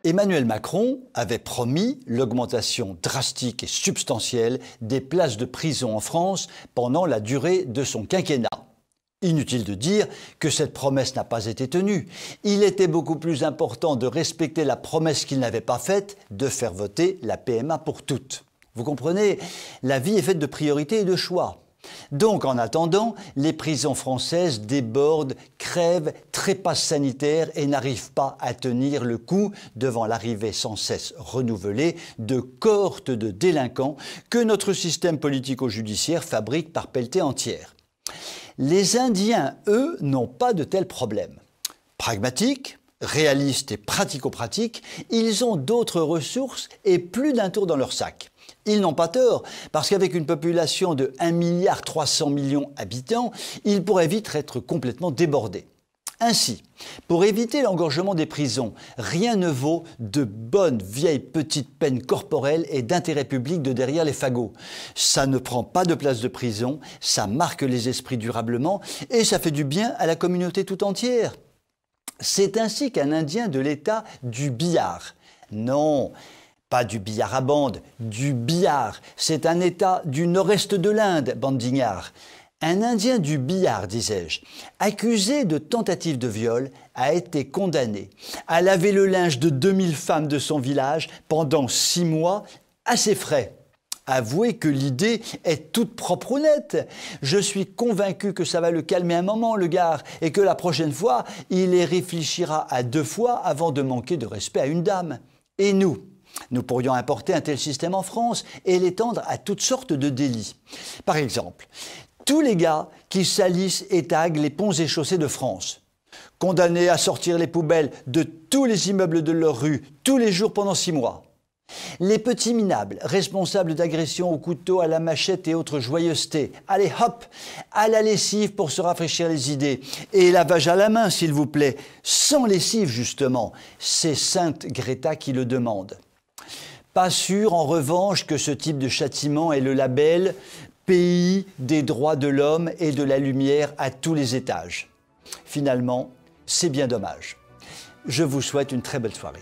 Emmanuel Macron avait promis l'augmentation drastique et substantielle des places de prison en France pendant la durée de son quinquennat. Inutile de dire que cette promesse n'a pas été tenue. Il était beaucoup plus important de respecter la promesse qu'il n'avait pas faite, de faire voter la PMA pour toutes. Vous comprenez, la vie est faite de priorités et de choix. Donc, en attendant, les prisons françaises débordent, crèvent, trépassent sanitaires et n'arrivent pas à tenir le coup devant l'arrivée sans cesse renouvelée de cohortes de délinquants que notre système politico-judiciaire fabrique par pelletées entières. Les Indiens, eux, n'ont pas de tels problèmes. Pragmatiques, réalistes et pratico-pratiques, ils ont d'autres ressources et plus d'un tour dans leur sac. Ils n'ont pas tort, parce qu'avec une population de 1,3 milliard d'habitants, ils pourraient vite être complètement débordés. Ainsi, pour éviter l'engorgement des prisons, rien ne vaut de bonnes vieilles petites peines corporelles et d'intérêt public de derrière les fagots. Ça ne prend pas de place de prison, ça marque les esprits durablement et ça fait du bien à la communauté tout entière. C'est ainsi qu'un Indien de l'État du Bihar, non, pas du billard à bande, du Bihar, c'est un État du nord-est de l'Inde, bande d'ignards. Un Indien du Bihar, disais-je, accusé de tentative de viol, a été condamné à laver le linge de 2000 femmes de son village pendant 6 mois à ses frais. Avouez que l'idée est toute propre ou nette. Je suis convaincu que ça va le calmer un moment, le gars, et que la prochaine fois, il y réfléchira à 2 fois avant de manquer de respect à une dame. Et nous pourrions importer un tel système en France et l'étendre à toutes sortes de délits. Par exemple, tous les gars qui salissent et taguent les ponts et chaussées de France, condamnés à sortir les poubelles de tous les immeubles de leur rue tous les jours pendant 6 mois. Les petits minables, responsables d'agressions au couteau, à la machette et autres joyeusetés. Allez hop, à la lessive pour se rafraîchir les idées. Et lavage à la main, s'il vous plaît, sans lessive justement. C'est Sainte Greta qui le demande. Pas sûr, en revanche, que ce type de châtiment ait le label « Pays des droits de l'homme et de la lumière à tous les étages ». Finalement, c'est bien dommage. Je vous souhaite une très belle soirée.